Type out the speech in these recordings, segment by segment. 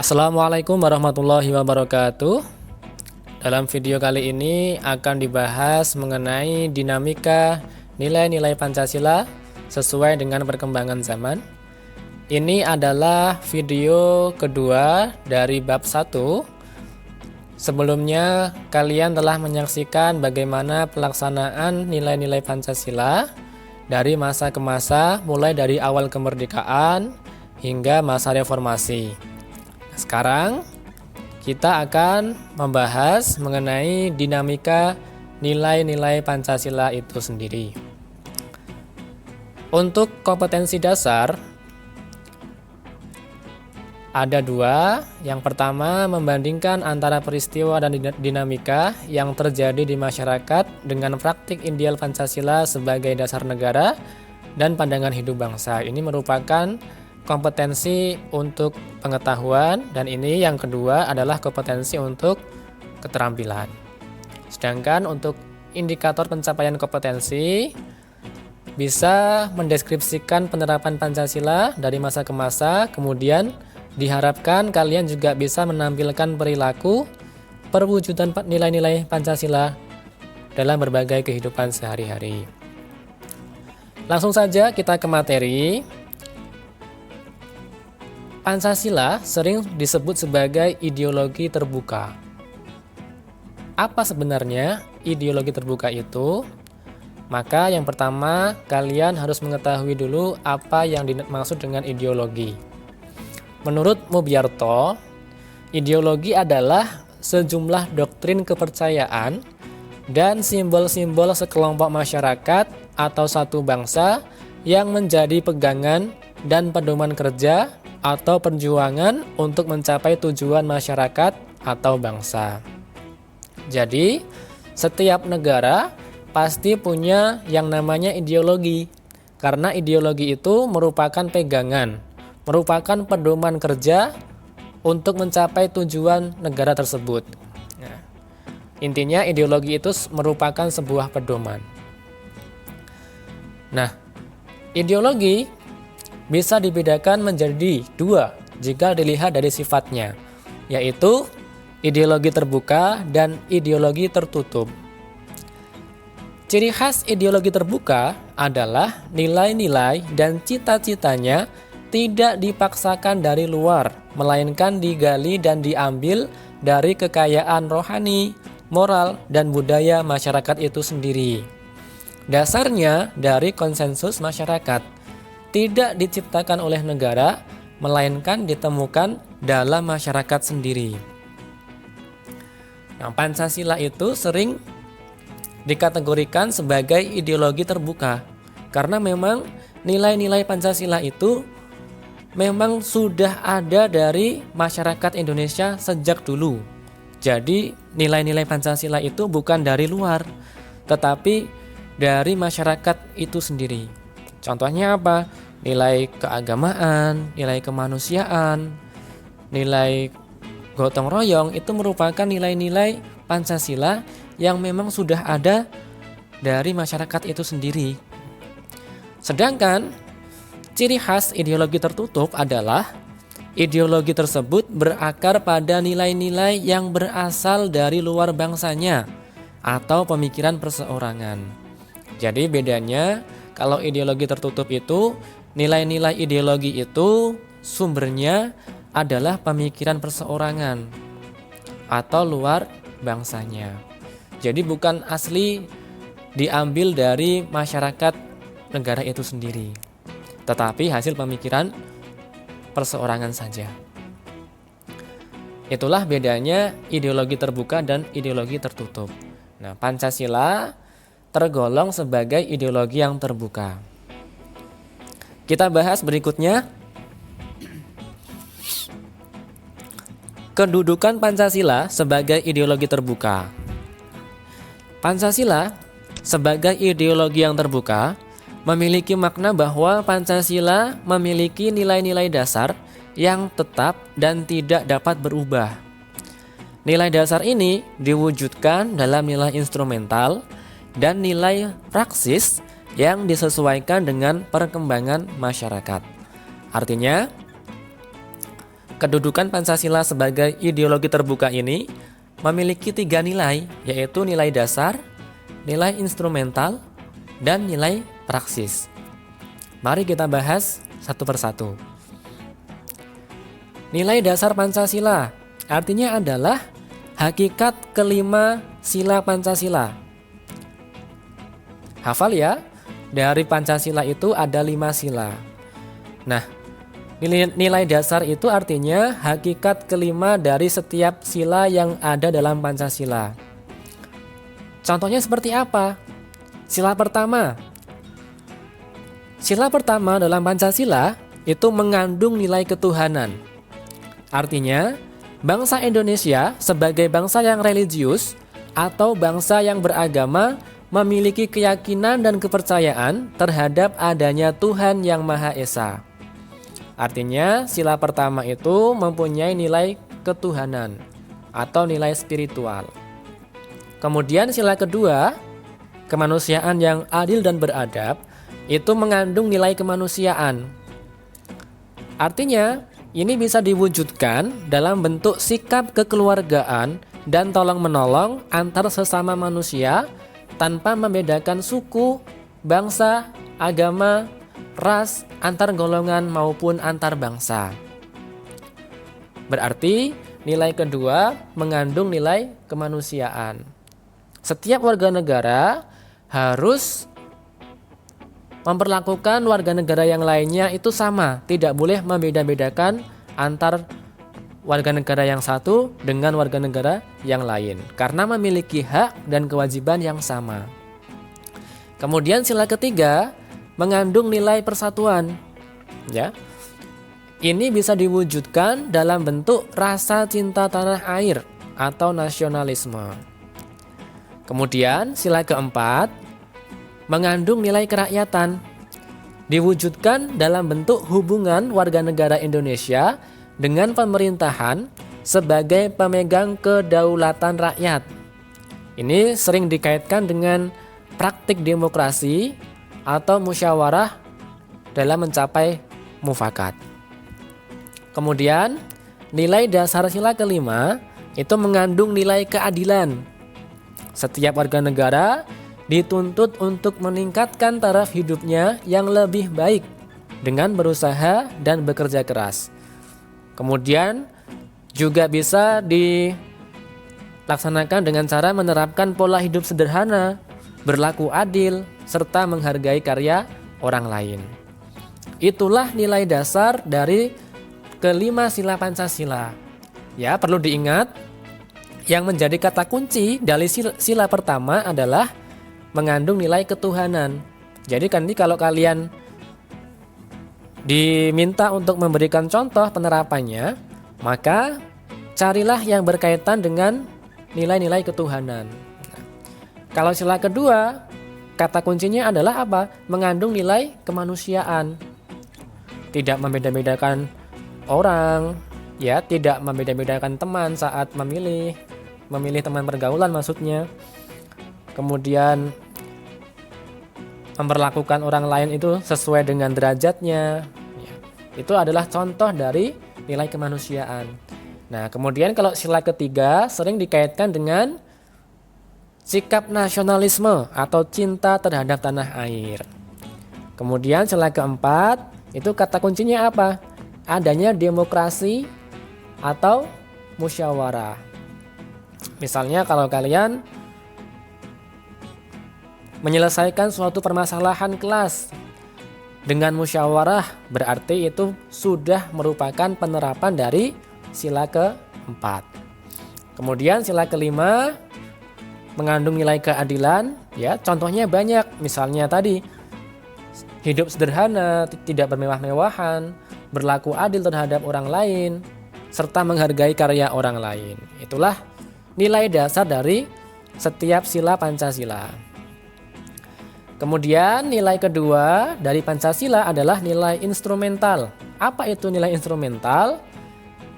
Assalamualaikum warahmatullahi wabarakatuh. Dalam video kali ini akan dibahas mengenai dinamika nilai-nilai Pancasila sesuai dengan perkembangan zaman. Ini adalah video kedua dari bab 1. Sebelumnya kalian telah menyaksikan bagaimana pelaksanaan nilai-nilai Pancasila dari masa ke masa, mulai dari awal kemerdekaan hingga masa reformasi. Sekarang kita akan membahas mengenai dinamika nilai-nilai Pancasila itu sendiri. Untuk kompetensi dasar ada dua. Yang pertama, membandingkan antara peristiwa dan dinamika yang terjadi di masyarakat dengan praktik ideal Pancasila sebagai dasar negara dan pandangan hidup bangsa. Ini merupakan kompetensi untuk pengetahuan, dan ini yang kedua adalah kompetensi untuk keterampilan. Sedangkan untuk indikator pencapaian kompetensi bisa mendeskripsikan penerapan Pancasila dari masa ke masa, kemudian diharapkan kalian juga bisa menampilkan perilaku perwujudan nilai-nilai Pancasila dalam berbagai kehidupan sehari-hari. Langsung saja kita ke materi. Pancasila sering disebut sebagai ideologi terbuka. Apa sebenarnya ideologi terbuka itu? Maka yang pertama, kalian harus mengetahui dulu apa yang dimaksud dengan ideologi. Menurut Mubyarto, ideologi adalah sejumlah doktrin kepercayaan dan simbol-simbol sekelompok masyarakat atau satu bangsa yang menjadi pegangan dan pedoman kerja atau perjuangan untuk mencapai tujuan masyarakat atau bangsa. Jadi, setiap negara pasti punya yang namanya ideologi, karena ideologi itu merupakan pegangan, merupakan pedoman kerja untuk mencapai tujuan negara tersebut. Nah, intinya ideologi itu merupakan sebuah pedoman. Nah, ideologi bisa dibedakan menjadi dua jika dilihat dari sifatnya, yaitu ideologi terbuka dan ideologi tertutup. Ciri khas ideologi terbuka adalah nilai-nilai dan cita-citanya tidak dipaksakan dari luar, melainkan digali dan diambil dari kekayaan rohani, moral, dan budaya masyarakat itu sendiri. Dasarnya dari konsensus masyarakat, tidak diciptakan oleh negara, melainkan ditemukan dalam masyarakat sendiri. Nah, Pancasila itu sering dikategorikan sebagai ideologi terbuka, karena memang nilai-nilai Pancasila itu memang sudah ada dari masyarakat Indonesia sejak dulu. Jadi nilai-nilai Pancasila itu bukan dari luar, tetapi dari masyarakat itu sendiri. Contohnya apa? Nilai keagamaan, nilai kemanusiaan, nilai gotong royong itu merupakan nilai-nilai Pancasila yang memang sudah ada dari masyarakat itu sendiri. Sedangkan ciri khas ideologi tertutup adalah ideologi tersebut berakar pada nilai-nilai yang berasal dari luar bangsanya atau pemikiran perseorangan. Jadi bedanya, kalau ideologi tertutup itu, nilai-nilai ideologi itu sumbernya adalah pemikiran perseorangan atau luar bangsanya. Jadi bukan asli diambil dari masyarakat negara itu sendiri, tetapi hasil pemikiran perseorangan saja. Itulah bedanya ideologi terbuka dan ideologi tertutup. Nah, Pancasila tergolong sebagai ideologi yang terbuka. Kita bahas berikutnya. Kedudukan Pancasila sebagai ideologi terbuka. Pancasila sebagai ideologi yang terbuka memiliki makna bahwa Pancasila memiliki nilai-nilai dasar yang tetap dan tidak dapat berubah. Nilai dasar ini diwujudkan dalam nilai instrumental dan nilai praksis yang disesuaikan dengan perkembangan masyarakat. Artinya, Kedudukan Pancasila sebagai ideologi terbuka ini memiliki 3 nilai, yaitu nilai dasar, nilai instrumental, dan nilai praksis. Mari kita bahas satu persatu. Nilai dasar Pancasila artinya adalah hakikat kelima sila Pancasila. Hafal ya, dari Pancasila itu ada 5 sila. Nah, nilai dasar itu artinya hakikat kelima dari setiap sila yang ada dalam Pancasila. Contohnya seperti apa? Sila pertama. Sila pertama dalam Pancasila itu mengandung nilai ketuhanan. Artinya, bangsa Indonesia sebagai bangsa yang religius atau bangsa yang beragama memiliki keyakinan dan kepercayaan terhadap adanya Tuhan yang Maha Esa. Artinya, sila pertama itu mempunyai nilai ketuhanan atau nilai spiritual. Kemudian sila kedua, kemanusiaan yang adil dan beradab, itu mengandung nilai kemanusiaan. Artinya, ini bisa diwujudkan dalam bentuk sikap kekeluargaan dan tolong-menolong antar sesama manusia tanpa membedakan suku, bangsa, agama, ras, antar golongan maupun antar bangsa. Berarti nilai kedua mengandung nilai kemanusiaan. Setiap warga negara harus memperlakukan warga negara yang lainnya itu sama, tidak boleh membeda-bedakan antar warga negara yang satu dengan warga negara yang lain, karena memiliki hak dan kewajiban yang sama. Kemudian sila ketiga mengandung nilai persatuan. Ya. Ini bisa diwujudkan dalam bentuk rasa cinta tanah air atau nasionalisme. Kemudian sila keempat mengandung nilai kerakyatan, diwujudkan dalam bentuk hubungan warga negara Indonesia dengan pemerintahan sebagai pemegang kedaulatan rakyat. Ini sering dikaitkan dengan praktik demokrasi atau musyawarah dalam mencapai mufakat. Kemudian, nilai dasar sila kelima itu mengandung nilai keadilan. Setiap warga negara dituntut untuk meningkatkan taraf hidupnya yang lebih baik dengan berusaha dan bekerja keras. Kemudian juga bisa dilaksanakan dengan cara menerapkan pola hidup sederhana, berlaku adil, serta menghargai karya orang lain. Itulah nilai dasar dari kelima sila Pancasila. Ya, perlu diingat, yang menjadi kata kunci dari sila pertama adalah mengandung nilai ketuhanan. Jadi nanti kalau kalian diminta untuk memberikan contoh penerapannya, maka carilah yang berkaitan dengan nilai-nilai ketuhanan. Kalau sila kedua, kata kuncinya adalah apa? Mengandung nilai kemanusiaan. Tidak membeda-bedakan orang, ya, tidak membeda-bedakan teman saat memilih teman pergaulan maksudnya. Kemudian memperlakukan orang lain itu sesuai dengan derajatnya. Itu adalah contoh dari nilai kemanusiaan. Nah, kemudian kalau sila ketiga sering dikaitkan dengan sikap nasionalisme atau cinta terhadap tanah air. Kemudian sila keempat, itu kata kuncinya apa? Adanya demokrasi atau musyawarah. Misalnya kalau kalian menyelesaikan suatu permasalahan kelas dengan musyawarah, berarti itu sudah merupakan penerapan dari sila keempat. Kemudian sila kelima mengandung nilai keadilan, ya, contohnya banyak. Misalnya tadi hidup sederhana, tidak bermewah-mewahan, berlaku adil terhadap orang lain, serta menghargai karya orang lain. Itulah nilai dasar dari setiap sila Pancasila. Kemudian nilai kedua dari Pancasila adalah nilai instrumental. Apa itu nilai instrumental?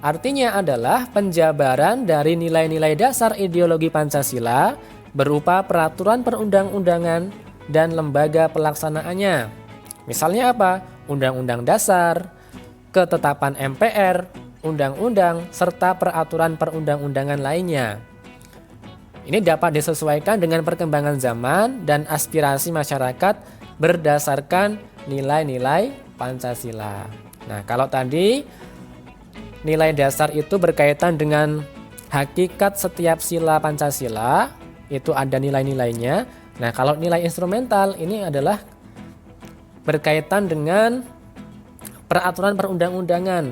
Artinya adalah penjabaran dari nilai-nilai dasar ideologi Pancasila berupa peraturan perundang-undangan dan lembaga pelaksanaannya. Misalnya apa? Undang-undang dasar, ketetapan MPR, undang-undang, serta peraturan perundang-undangan lainnya. Ini dapat disesuaikan dengan perkembangan zaman dan aspirasi masyarakat berdasarkan nilai-nilai Pancasila. Nah, kalau tadi nilai dasar itu berkaitan dengan hakikat setiap sila Pancasila, itu ada nilai-nilainya. Nah, kalau nilai instrumental ini adalah berkaitan dengan peraturan perundang-undangan,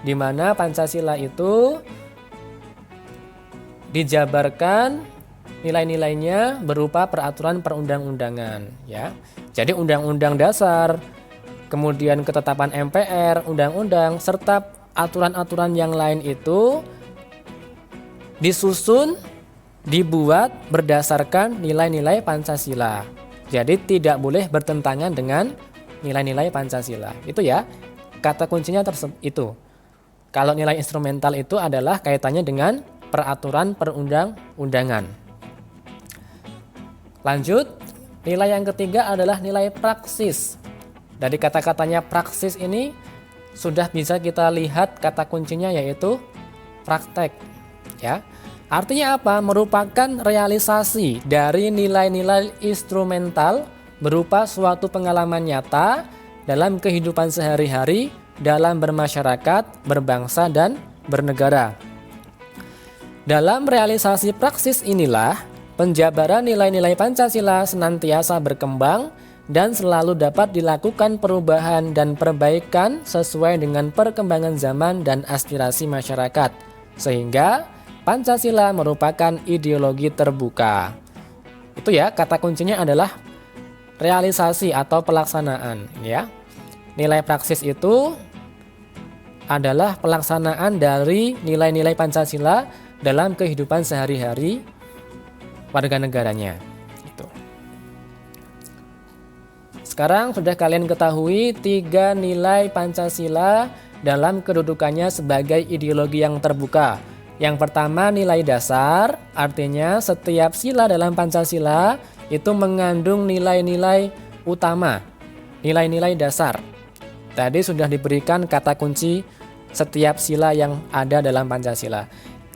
di mana Pancasila itu dijabarkan nilai-nilainya berupa peraturan perundang-undangan, ya. Jadi undang-undang dasar, kemudian ketetapan MPR, undang-undang, serta aturan-aturan yang lain itu disusun, dibuat berdasarkan nilai-nilai Pancasila. Jadi tidak boleh bertentangan dengan nilai-nilai Pancasila. Itu ya, kata kuncinya itu. Kalau nilai instrumental itu adalah kaitannya dengan peraturan perundang-undangan. Lanjut, nilai yang ketiga adalah nilai praksis. Dari kata-katanya praksis ini sudah bisa kita lihat kata kuncinya yaitu praktek. Ya, artinya apa? Merupakan realisasi dari nilai-nilai instrumental berupa suatu pengalaman nyata dalam kehidupan sehari-hari, dalam bermasyarakat, berbangsa, dan bernegara. Dalam realisasi praksis inilah, penjabaran nilai-nilai Pancasila senantiasa berkembang dan selalu dapat dilakukan perubahan dan perbaikan sesuai dengan perkembangan zaman dan aspirasi masyarakat, sehingga Pancasila merupakan ideologi terbuka. Itu ya, kata kuncinya adalah realisasi atau pelaksanaan, ya. Nilai praksis itu adalah pelaksanaan dari nilai-nilai Pancasila dalam kehidupan sehari-hari warga negaranya. Itu. Sekarang sudah kalian ketahui 3 nilai Pancasila dalam kedudukannya sebagai ideologi yang terbuka. Yang pertama nilai dasar, artinya setiap sila dalam Pancasila itu mengandung nilai-nilai utama, nilai-nilai dasar. Tadi sudah diberikan kata kunci setiap sila yang ada dalam Pancasila.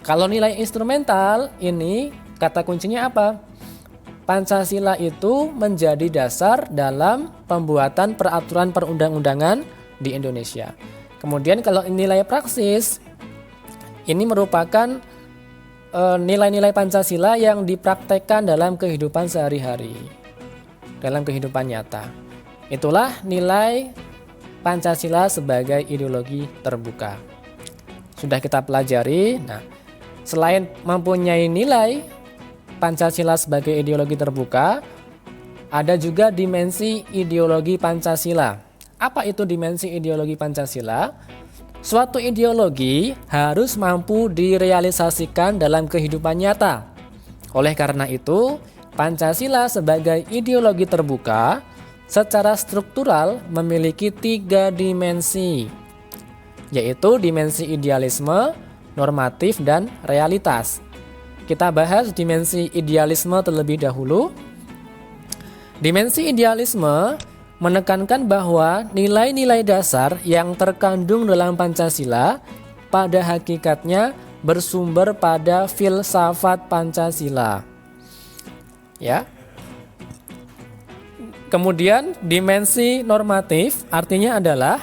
Kalau nilai instrumental ini kata kuncinya apa? Pancasila itu menjadi dasar dalam pembuatan peraturan perundang-undangan di Indonesia. Kemudian kalau nilai praksis ini merupakan nilai-nilai Pancasila yang dipraktekkan dalam kehidupan sehari-hari, dalam kehidupan nyata. Itulah nilai Pancasila sebagai ideologi terbuka. Sudah kita pelajari. Nah, selain mempunyai nilai Pancasila sebagai ideologi terbuka, ada juga dimensi ideologi Pancasila. Apa itu dimensi ideologi Pancasila? Suatu ideologi harus mampu direalisasikan dalam kehidupan nyata. Oleh karena itu, Pancasila sebagai ideologi terbuka secara struktural memiliki 3 dimensi, yaitu dimensi idealisme, normatif, dan realitas. Kita bahas dimensi idealisme terlebih dahulu. Dimensi idealisme menekankan bahwa nilai-nilai dasar yang terkandung dalam Pancasila pada hakikatnya bersumber pada filsafat Pancasila. Ya. Kemudian dimensi normatif artinya adalah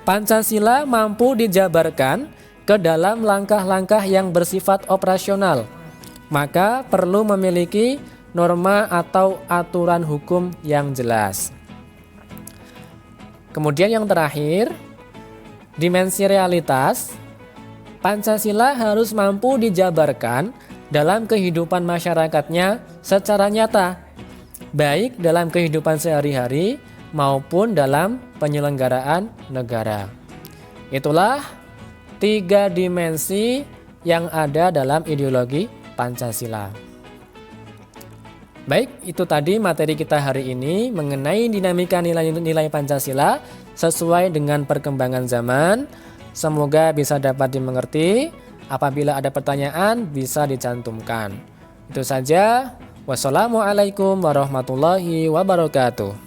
Pancasila mampu dijabarkan ke dalam langkah-langkah yang bersifat operasional. Maka perlu memiliki norma atau aturan hukum yang jelas. Kemudian yang terakhir, dimensi realitas. Pancasila harus mampu dijabarkan dalam kehidupan masyarakatnya secara nyata, baik dalam kehidupan sehari-hari maupun dalam penyelenggaraan negara. Itulah 3 dimensi yang ada dalam ideologi Pancasila. Baik, itu tadi materi kita hari ini mengenai dinamika nilai-nilai Pancasila sesuai dengan perkembangan zaman. Semoga bisa dapat dimengerti. Apabila ada pertanyaan bisa dicantumkan. Itu saja. Wassalamualaikum warahmatullahi wabarakatuh.